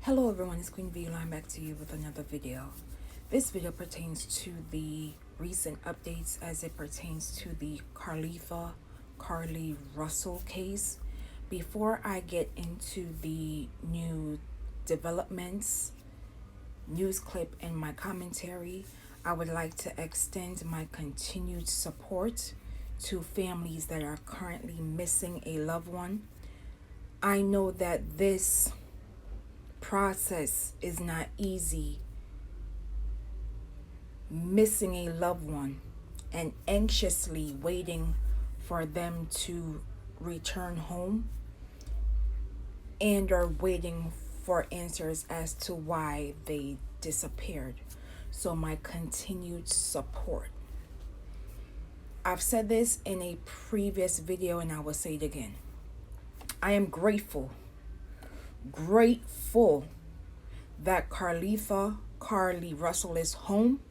Hello everyone, it's Queen V. I'm back to you with another video. This video pertains to the recent updates as it pertains to the Carlee Russell case. Before I get into the new developments, news clip, and my commentary, I would like to extend my continued support to families that are currently missing a loved one. I know that this process is not easy, missing a loved one and anxiously waiting for them to return home and are waiting for answers as to why they disappeared. So my continued support. I've said this in a previous video and I will say it again. I am grateful that Carlee Russell is home,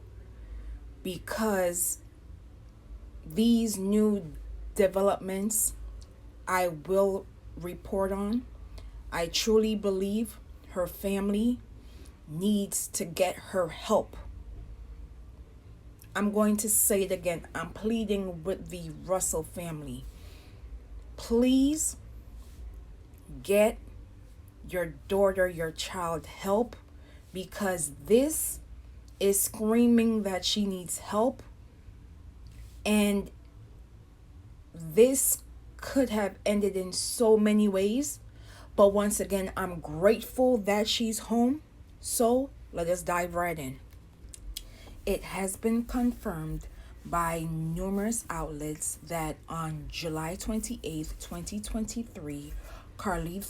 because these new developments I will report on. I truly believe her family needs to get her help. I'm going to say it again. I'm pleading with the Russell family. Please get your daughter, your child help, because this is screaming that she needs help, and this could have ended in so many ways. But once again, I'm grateful that she's home. So let us dive right in. It has been confirmed by numerous outlets that on July 28th, 2023, Carlee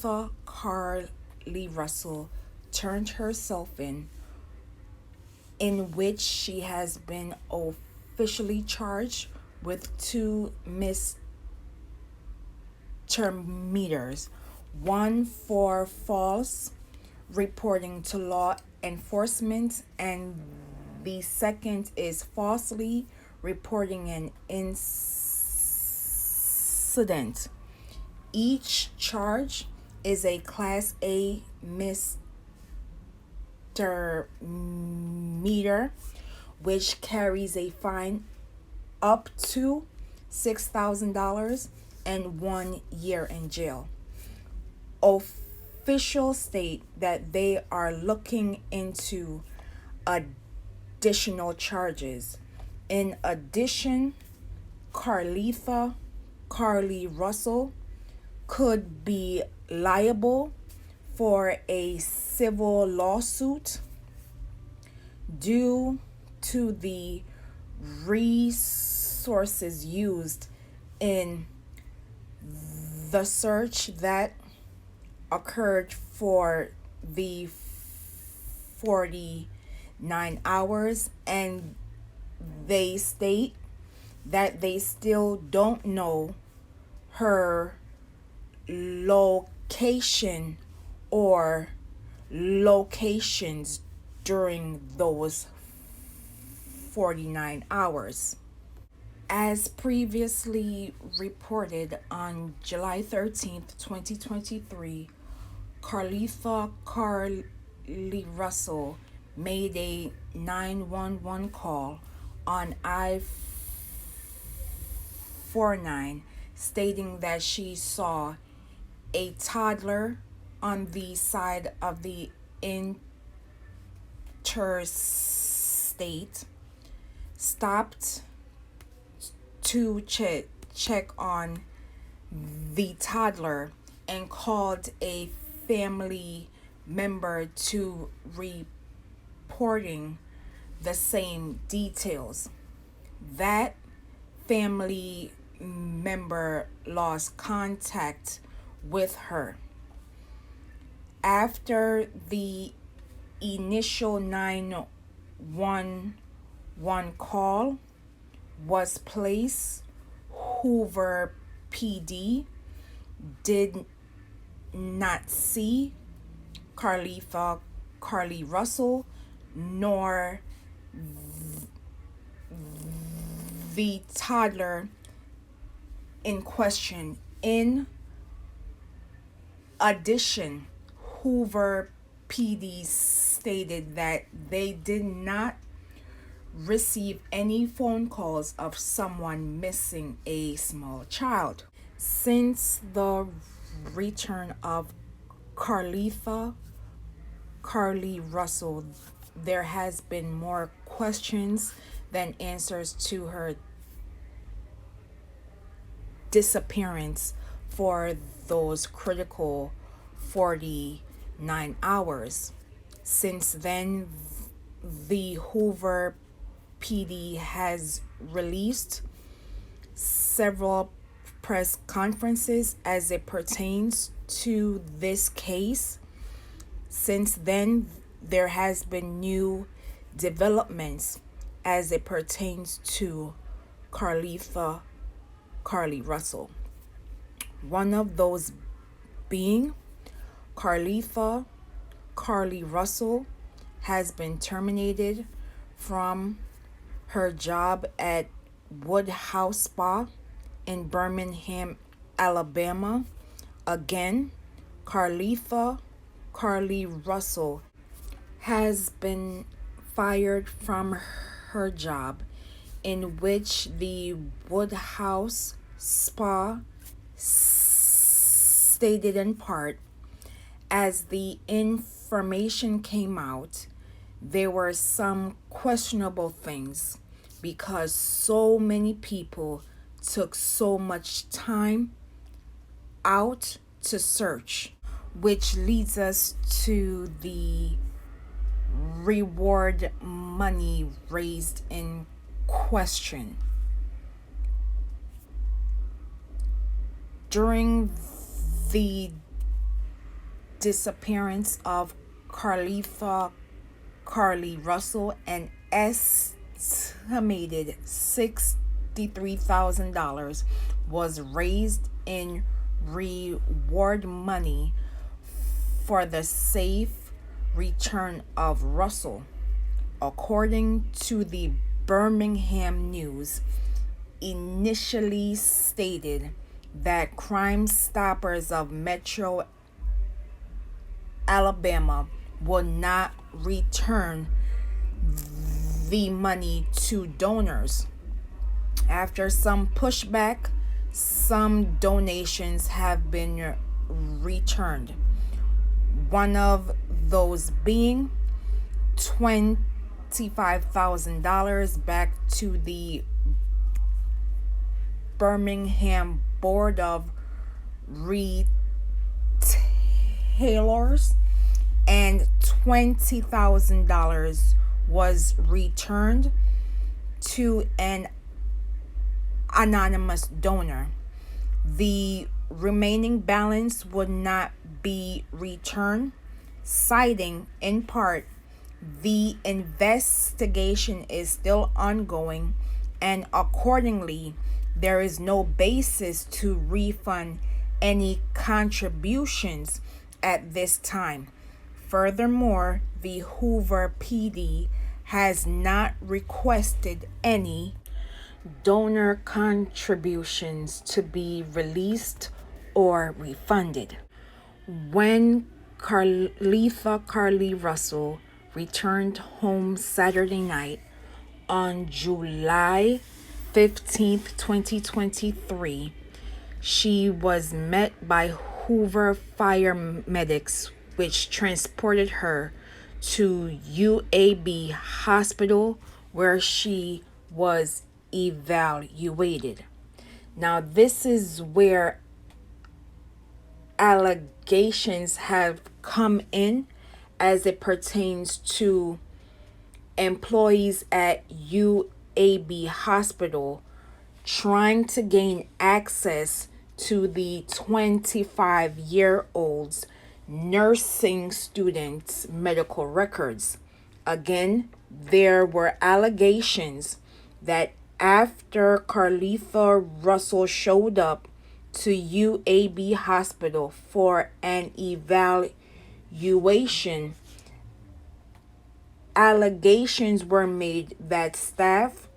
Russell turned herself in which she has been officially charged with 2 misdemeanors, one for false reporting to law enforcement, and the second is falsely reporting an incident. Each charge is a Class A misdemeanor, which carries a fine up to $6,000 and 1 year in jail. Officials state that they are looking into additional charges. In addition, Carlee Russell could be liable for a civil lawsuit due to the resources used in the search that occurred for the 49 hours, and they state that they still don't know her location or locations during those 49 hours. As previously reported, on July 13th, 2023, Carlee Russell made a 911 call on I-49 stating that she saw a toddler on the side of the interstate, stopped to check on the toddler, and called a family member to reporting the same details. That family member lost contact with her. After the initial 911 call was placed, Hoover PD did not see Carlee Russell nor the toddler in question. In addition, Hoover PD stated that they did not receive any phone calls of someone missing a small child. Since the return of Carlee Russell, there has been more questions than answers to her disappearance for those critical 49 hours. Since then, the Hoover PD has released several press conferences as it pertains to this case. Since then, there has been new developments as it pertains to Carlee Russell. One of those being Carlee Russell has been terminated from her job at Woodhouse Spa in Birmingham, Alabama. Again, Carlee Russell has been fired from her job, in which the Woodhouse Spa stated in part, as the information came out, there were some questionable things because so many people took so much time out to search, which leads us to the reward money raised in question. During the disappearance of Carlee Russell, an estimated $63,000 was raised in reward money for the safe return of Russell. According to the Birmingham News, initially stated that Crime Stoppers of Metro Alabama would not return the money to donors. After some pushback, some donations have been returned. One of those being $25,000 back to the Birmingham Board of Retailers, and $20,000 was returned to an anonymous donor. The remaining balance would not be returned, citing in part the investigation is still ongoing, and accordingly there is no basis to refund any contributions at this time. Furthermore, the Hoover PD has not requested any donor contributions to be released or refunded. When Carlee Russell returned home Saturday night on July 15th, 2023, she was met by Hoover fire medics, which transported her to UAB Hospital, where she was evaluated. Now, this is where allegations have come in as it pertains to employees at UAB Hospital trying to gain access to the 25-year-old's nursing students' medical records. Again, there were allegations that after Carlee Russell showed up to UAB Hospital for an evaluation, allegations were made that staff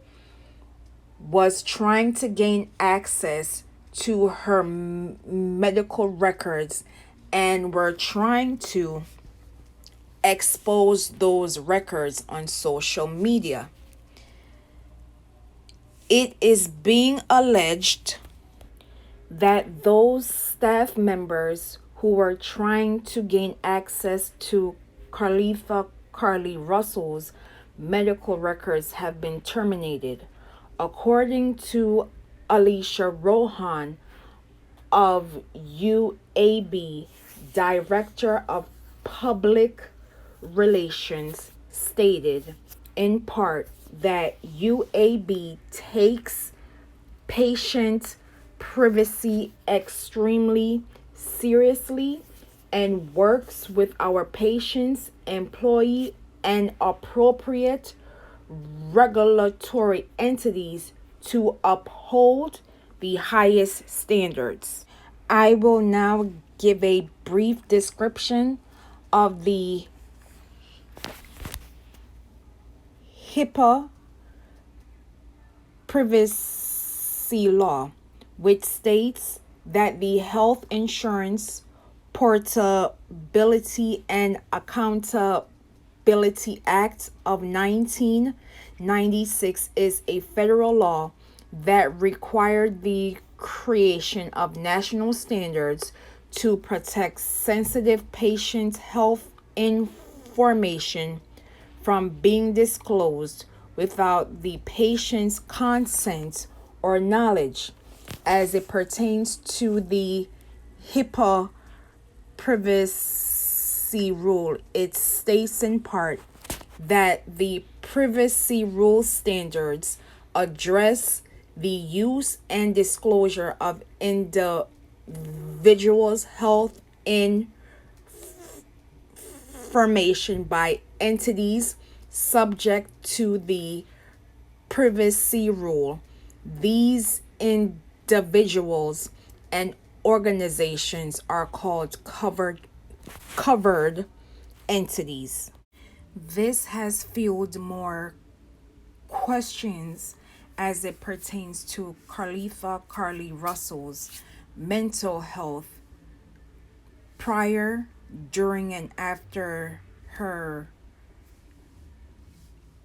was trying to gain access to her medical records and were trying to expose those records on social media. It is being alleged that those staff members who were trying to gain access to Carlee Russell's medical records have been terminated. According to Allisha Rohan of UAB, Director of Public Relations, stated in part that UAB takes patient privacy extremely seriously and works with our patients, employee, and appropriate regulatory entities to uphold the highest standards. I will now give a brief description of the HIPAA privacy law, which states that the Health Insurance Portability and Accountability Act of 1996 is a federal law that required the creation of national standards to protect sensitive patient health information from being disclosed without the patient's consent or knowledge. As it pertains to the HIPAA privacy rule, it states in part that the privacy rule standards address the use and disclosure of individuals' health information by entities subject to the privacy rule. These individuals and organizations are called covered entities. This has fueled more questions as it pertains to Carlee Russell's mental health prior, during, and after her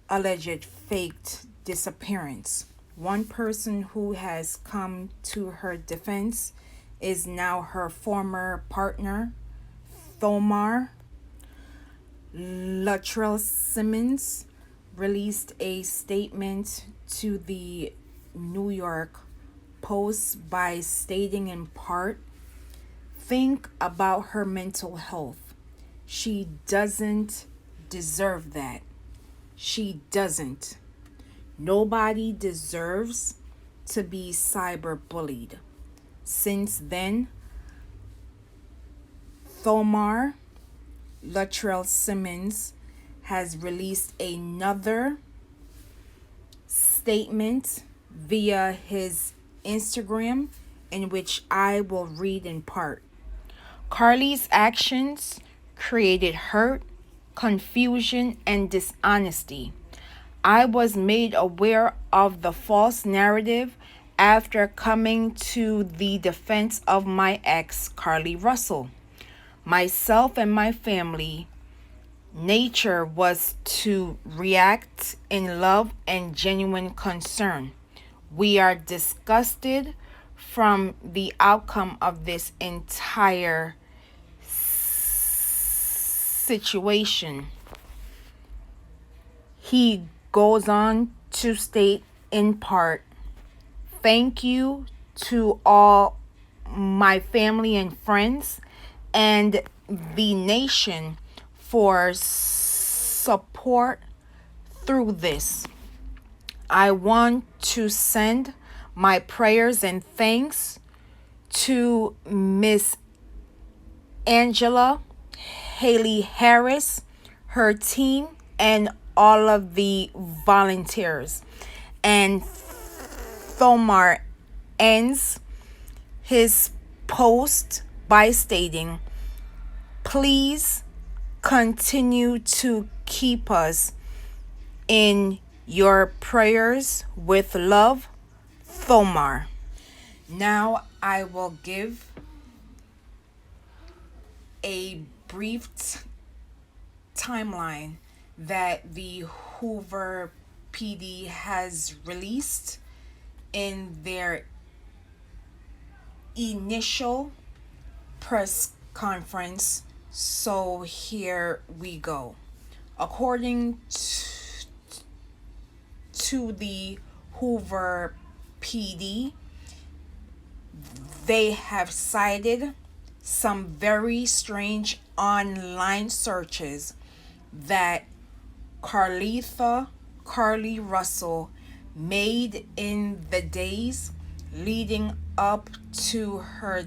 alleged faked disappearance. One person who has come to her defense is now her former partner, Thomar. Latrell Simmons released a statement to the New York Post by stating in part, "Think about her mental health. She doesn't deserve that. She doesn't. Nobody deserves to be cyberbullied." Since then, Thomar Latrell Simmons has released another statement via his Instagram, in which I will read in part. "Carlee's actions created hurt, confusion, and dishonesty. I was made aware of the false narrative after coming to the defense of my ex, Carlee Russell. Myself and my family nature was to react in love and genuine concern. We are disgusted from the outcome of this entire situation." He goes on to state in part, "Thank you to all my family and friends and the nation for support through this. I want to send my prayers and thanks to Miss Angela Haley Harris, her team, and all of the volunteers." And Thomar ends his post by stating, "Please continue to keep us in your prayers. With love, Thomar." Now I will give a brief timeline that the Hoover PD has released in their initial press conference. So here we go. According to the Hoover PD, they have cited some very strange online searches that Carlee Russell made in the days leading up to her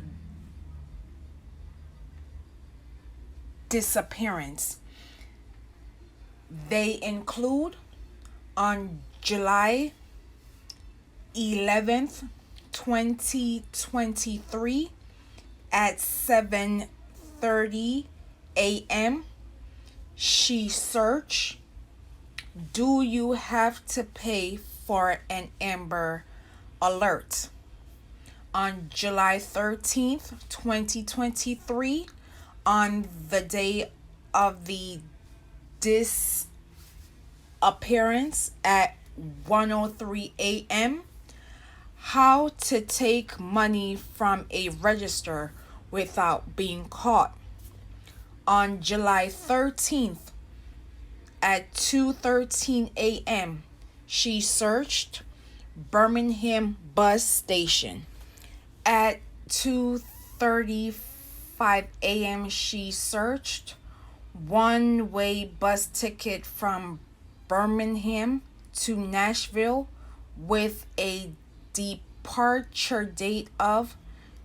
disappearance. They include on July 11th, 2023 at 7:30 a.m. she searched, "Do you have to pay for an Amber Alert?" On July 13th, 2023, on the day of the disappearance at 1:03 a.m., "How to take money from a register without being caught." On July 13th at 2:13 a.m., she searched Birmingham bus station. At 2:35 a.m., she searched one-way bus ticket from Birmingham to Nashville with a departure date of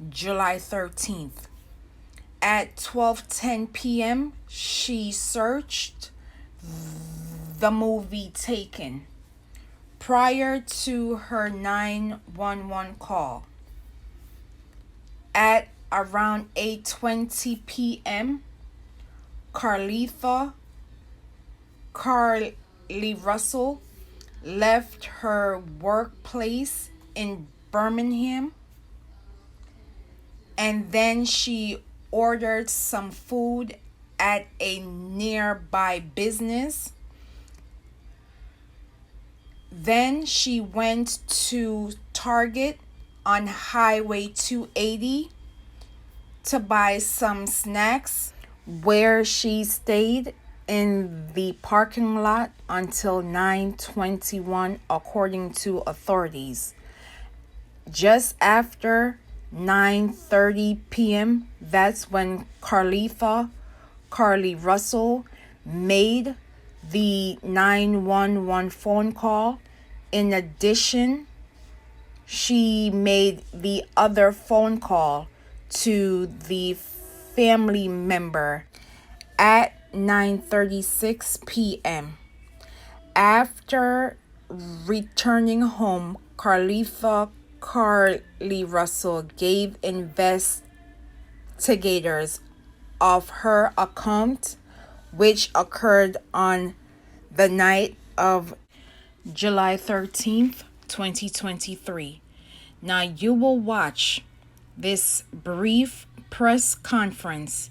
July 13th. At 12:10 p.m., she searched the movie Taken prior to her 911 call. At around 8:20 p.m., Carlee Russell left her workplace in Birmingham, and then she ordered some food at a nearby business. Then she went to Target on Highway 280 to buy some snacks, where she stayed in the parking lot until 9:21, according to authorities. Just after 9:30 p.m., that's when Carlee Russell made the 911 phone call. In addition, she made the other phone call to the family member at 9:36 p.m. After returning home, Carlee Russell gave investigators of her account, which occurred on the night of July 13th, 2023. Now you will watch this brief press conference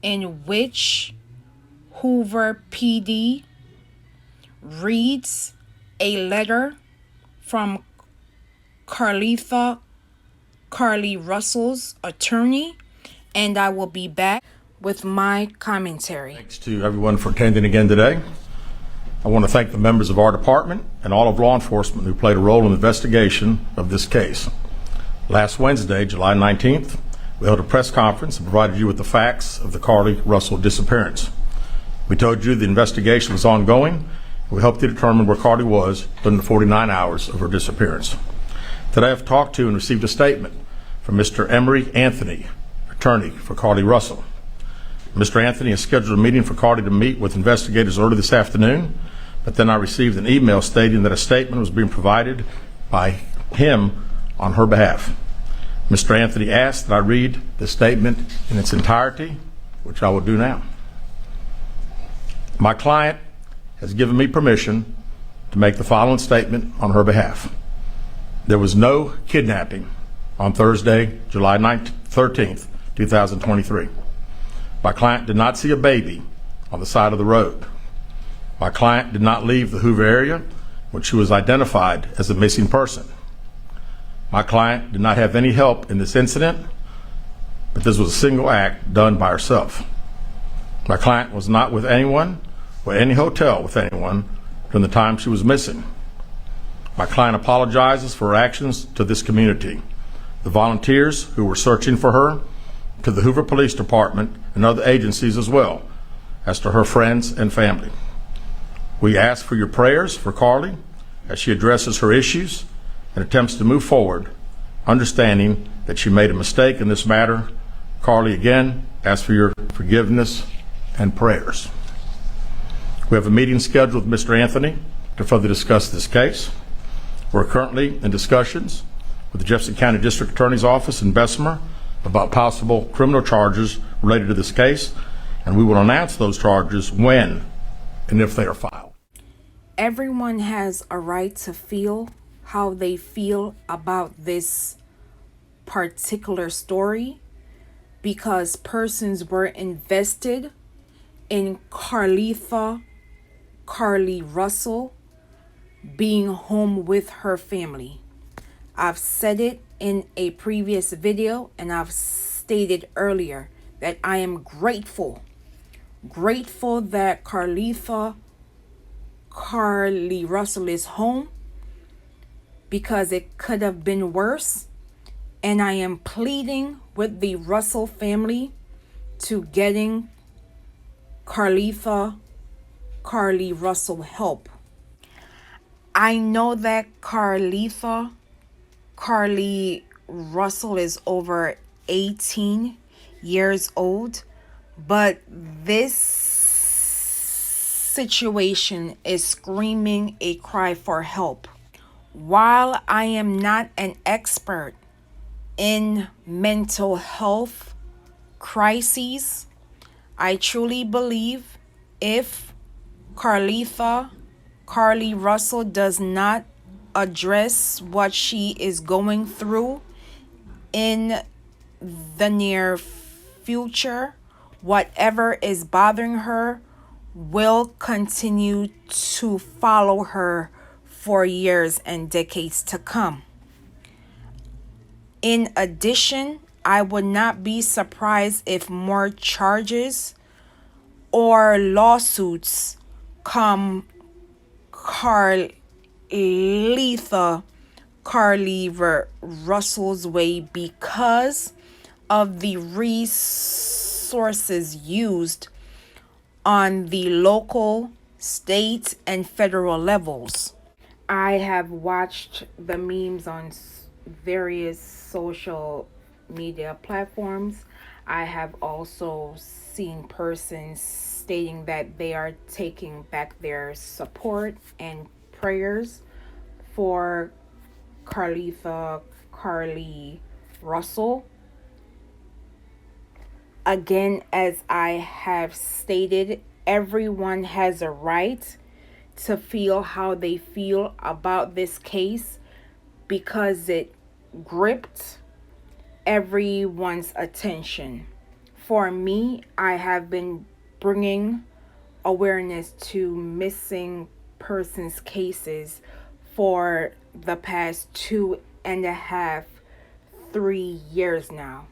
in which Hoover PD reads a letter from Carlee Russell's attorney, and I will be back with my commentary. Thanks to everyone for attending again today. I want to thank the members of our department and all of law enforcement who played a role in the investigation of this case. Last Wednesday, July 19th, we held a press conference and provided you with the facts of the Carlee Russell disappearance. We told you the investigation was ongoing, and we helped you determine where Carlee was during the 49 hours of her disappearance. Today I've talked to and received a statement from Mr. Emery Anthony, attorney for Carlee Russell. Mr. Anthony has scheduled a meeting for Carlee to meet with investigators early this afternoon, but then I received an email stating that a statement was being provided by him on her behalf. Mr. Anthony asked that I read the statement in its entirety, which I will do now. My client has given me permission to make the following statement on her behalf. There was no kidnapping on Thursday, July 13th, 2023. My client did not see a baby on the side of the road. My client did not leave the Hoover area when she was identified as a missing person. My client did not have any help in this incident, but this was a single act done by herself. My client was not with anyone or any hotel with anyone during the time she was missing. My client apologizes for her actions to this community, the volunteers who were searching for her, to the Hoover Police Department and other agencies as well, as to her friends and family. We ask for your prayers for Carlee as she addresses her issues and attempts to move forward, understanding that she made a mistake in this matter. Carlee, again, asks for your forgiveness and prayers. We have a meeting scheduled with Mr. Anthony to further discuss this case. We're currently in discussions with the Jefferson County District Attorney's Office in Bessemer about possible criminal charges related to this case, and we will announce those charges when and if they are filed. Everyone has a right to feel how they feel about this particular story because persons were invested in Carlee Russell being home with her family. I've said it in a previous video and I've stated earlier that I am grateful that Carlee Russell is home because it could have been worse, and I am pleading with the Russell family to getting Carlee Russell help. I know that Carlee Russell is over 18 years old, but this situation is screaming a cry for help. While I am not an expert in mental health crises, I truly believe if Carlee Russell does not address what she is going through in the near future, whatever is bothering her will continue to follow her for years and decades to come. In addition, I would not be surprised if more charges or lawsuits come Carlee Russell's way because of the resources used on the local, state, and federal levels. I have watched the memes on various social media platforms. I have also seen persons stating that they are taking back their support and prayers for Carlee Russell. Again, as I have stated, everyone has a right to feel how they feel about this case because it gripped everyone's attention. For me, I have been bringing awareness to missing persons cases for the past 2.5, 3 years now.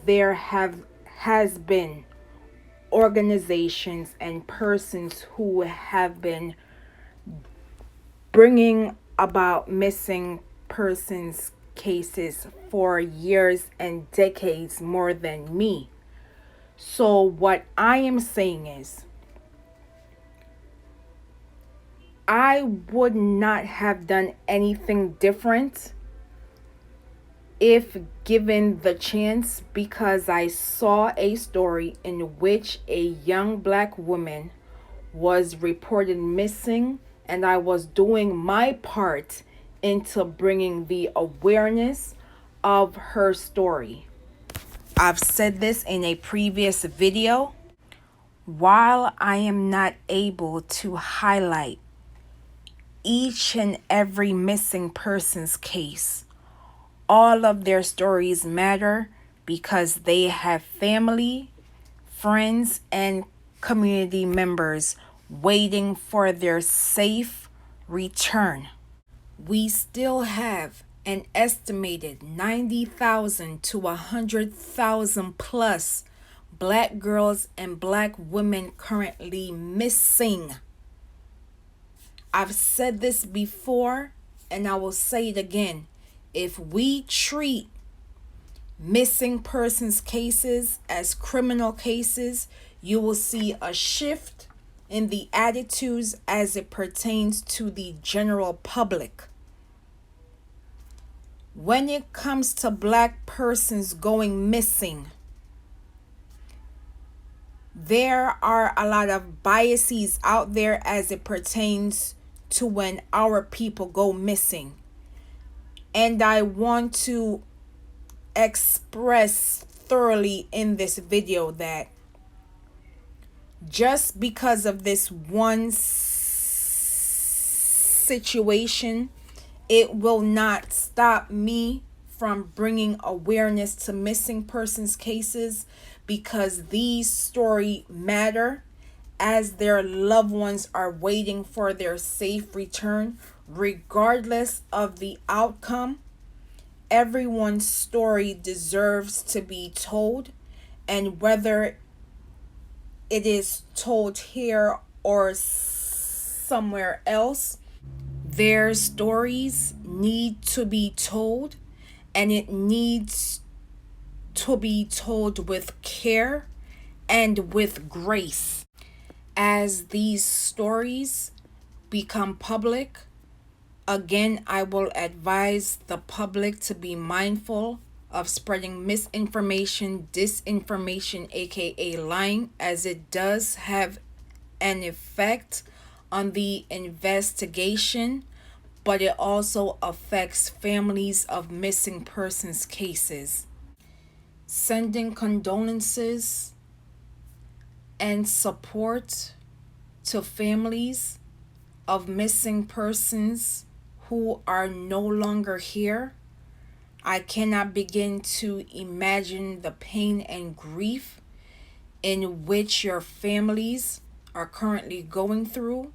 There has been organizations and persons who have been bringing about missing persons cases for years and decades more than me. So what I am saying is, I would not have done anything different if given the chance, because I saw a story in which a young black woman was reported missing, and I was doing my part into bringing the awareness of her story. I've said this in a previous video. While I am not able to highlight each and every missing person's case, all of their stories matter because they have family, friends, and community members waiting for their safe return. We still have an estimated 90,000 to 100,000 plus Black girls and Black women currently missing. I've said this before and I will say it again. If we treat missing persons cases as criminal cases, you will see a shift in the attitudes as it pertains to the general public. When it comes to Black persons going missing, there are a lot of biases out there as it pertains to when our people go missing. And I want to express thoroughly in this video that just because of this one situation, it will not stop me from bringing awareness to missing persons cases, because these stories matter as their loved ones are waiting for their safe return. Regardless of the outcome, everyone's story deserves to be told, and whether it is told here or somewhere else, their stories need to be told, and it needs to be told with care and with grace. As these stories become public, again, I will advise the public to be mindful of spreading misinformation, disinformation, aka lying, as it does have an effect on the investigation, but it also affects families of missing persons cases. Sending condolences and support to families of missing persons who are no longer here. I cannot begin to imagine the pain and grief in which your families are currently going through,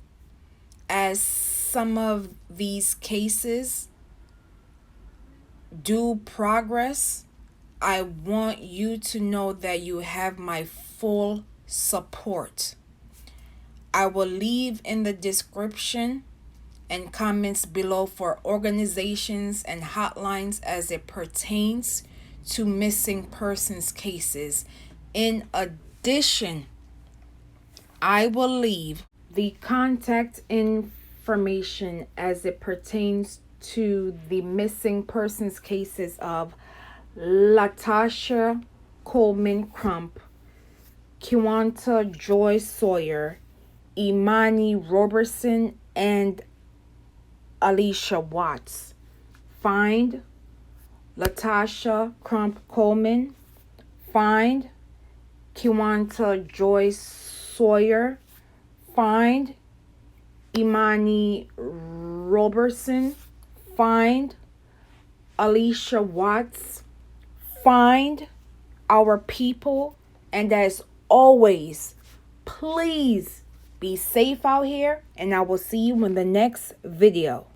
as some of these cases do progress. I want you to know that you have my full support. I will leave in the description and comments below for organizations and hotlines as it pertains to missing persons cases. In addition, I will leave the contact information as it pertains to the missing persons cases of LatashaCrumpColeman, Kiawanta Jo Sawyer, Imani Roberson, and Allisha Watts. Find LatashaCrumpColeman. Find Kiawanta Jo Sawyer. Find Imani Roberson. Find Allisha Watts. Find our people. And as always, please be safe out here, and I will see you in the next video.